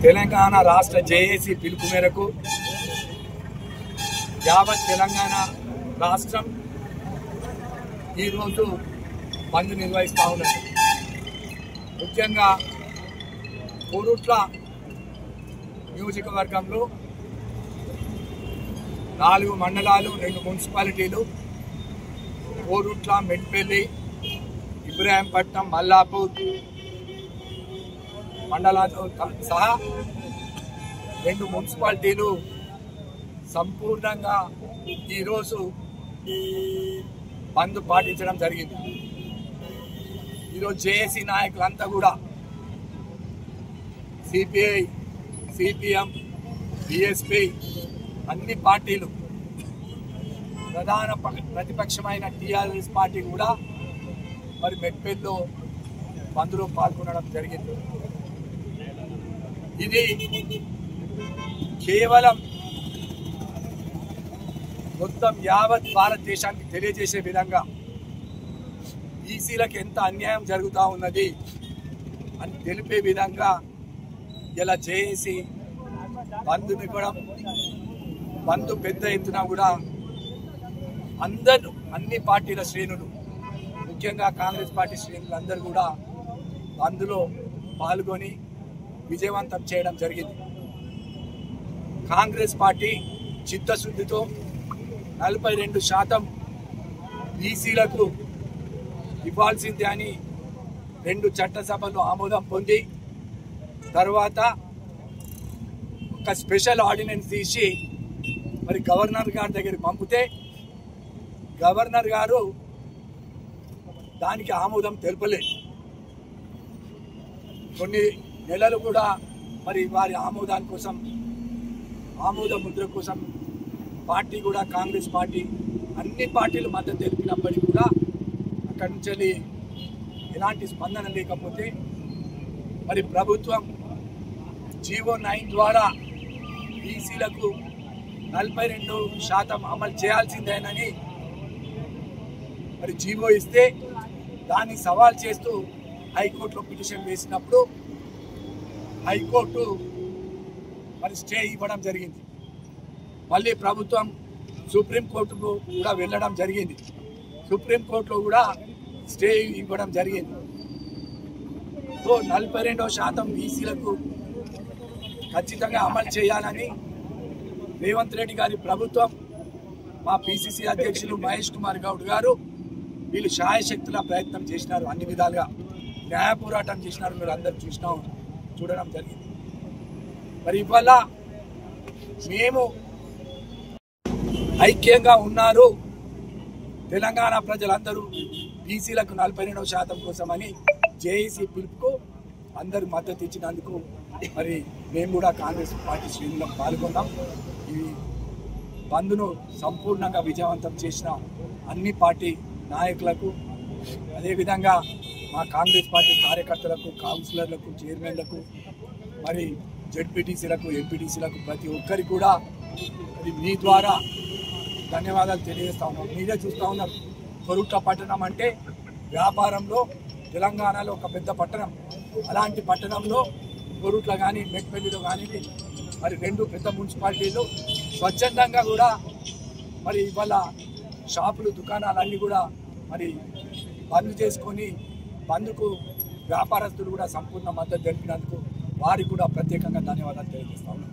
తెలంగాణ రాష్ట్ర జేఏసీ పిలుపు మేరకు యావత్ తెలంగాణ రాష్ట్రం ఈరోజు బంద్ నిర్వహిస్తూ ఉన్నది. ముఖ్యంగా కోరుట్ల నియోజకవర్గంలో 4 మండలాలు, 2 మున్సిపాలిటీలు కోరుట్ల, మెట్పల్లి, ఇబ్రాహీంపట్నం, మల్లాపూర్ మండలాలతో సహా 2 మున్సిపాలిటీలు సంపూర్ణంగా ఈరోజు బంద్ పాటించడం జరిగింది. ఈరోజు జేఏసీ నాయకులంతా కూడా సిపిఐ, సిపిఎం, బిఎస్పి అన్ని పార్టీలు, ప్రధాన ప్రతిపక్షమైన టీఆర్ఎస్ పార్టీ కూడా మరి మెట్పల్లిలో బంద్లో పాల్గొనడం జరిగింది. ఇది కేవలం మొత్తం యావత్ భారతదేశానికి తెలియజేసే విధంగా బీసీలకు ఎంత అన్యాయం జరుగుతూ ఉన్నది అని తెలిపే విధంగా ఇలా జేఏసీ బంద్ని కూడా బంద్ పెద్ద ఎత్తున కూడా అన్ని పార్టీల శ్రేణులు, ముఖ్యంగా కాంగ్రెస్ పార్టీ శ్రేణులు అందరూ కూడా బంద్లో పాల్గొని విజయవంతం చేయడం జరిగింది. కాంగ్రెస్ పార్టీ చిత్తశుద్ధితో 42% బీసీలకు ఇవ్వాల్సిందే అని 2 చట్టసభలు ఆమోదం పొంది తర్వాత ఒక స్పెషల్ ఆర్డినెన్స్ తీసి మరి గవర్నర్ గారి దగ్గరికి పంపితే గవర్నర్ గారు దానికి ఆమోదం తెలపలేదు. కొన్ని నెలలు కూడా మరి వారి ఆమోదాని కోసం, ఆమోద ముద్ర కోసం పార్టీ కూడా, కాంగ్రెస్ పార్టీ అన్ని పార్టీలు మద్దతు తెలిపినప్పటికీ కూడా అక్కడి నుంచి ఎలాంటి స్పందన లేకపోతే మరి ప్రభుత్వం జీవో 9 ద్వారా బీసీలకు 42% అమలు చేయాల్సిందేనని మరి జీవో ఇస్తే దాన్ని సవాల్ చేస్తూ హైకోర్టులో పిటిషన్ వేసినప్పుడు హైకోర్టు మరి స్టే ఇవ్వడం జరిగింది. మళ్ళీ ప్రభుత్వం సుప్రీంకోర్టుకు కూడా వెళ్ళడం జరిగింది. సుప్రీంకోర్టులో కూడా స్టే ఇవ్వడం జరిగింది. సో 42% బీసీలకు ఖచ్చితంగా అమలు చేయాలని రేవంత్ రెడ్డి గారి ప్రభుత్వం, మా పిసిసి అధ్యక్షులు మహేష్ కుమార్ గౌడ్ గారు వీళ్ళు శాయశక్తుల ప్రయత్నం చేసినారు. అన్ని విధాలుగా న్యాయ పోరాటం చేసినారు. మీరు అందరూ చూడడం జరిగింది. మరి ఇవాళ మేము ఐక్యంగా ఉన్నారు, తెలంగాణ ప్రజలందరూ బీసీలకు 42% కోసమని జేఏసీ పిలుపుకు అందరూ మద్దతు ఇచ్చినందుకు మరి మేము కూడా కాంగ్రెస్ పార్టీ శ్రేణుల్లో పాల్గొన్నాం. ఈ బంద్ను సంపూర్ణంగా విజయవంతం చేసిన అన్ని పార్టీ నాయకులకు, అదేవిధంగా మా కాంగ్రెస్ పార్టీ కార్యకర్తలకు, కౌన్సిలర్లకు, చైర్మన్లకు, మరి జెడ్పీటీసీలకు, ఎంపీటీసీలకు ప్రతి ఒక్కరికి కూడా మరి మీ ద్వారా ధన్యవాదాలు తెలియజేస్తా ఉన్నాం. మీరే చూస్తూ ఉన్నారు, కోరుట్ల పట్టణం అంటే వ్యాపారంలో తెలంగాణలో ఒక పెద్ద పట్టణం. అలాంటి పట్టణంలో కోరుట్ల కానీ, మెట్పల్లిలో కానీ మరి 2 పెద్ద మున్సిపాలిటీలు స్వచ్ఛందంగా కూడా మరి ఇవాళ షాపులు, దుకాణాలన్నీ కూడా మరి బంద్ చేసుకొని బంద్కు వ్యాపారస్తులు కూడా సంపూర్ణ మద్దతు తెలిపినందుకు వారికి కూడా ప్రత్యేకంగా ధన్యవాదాలు తెలియజేస్తా ఉన్నాం.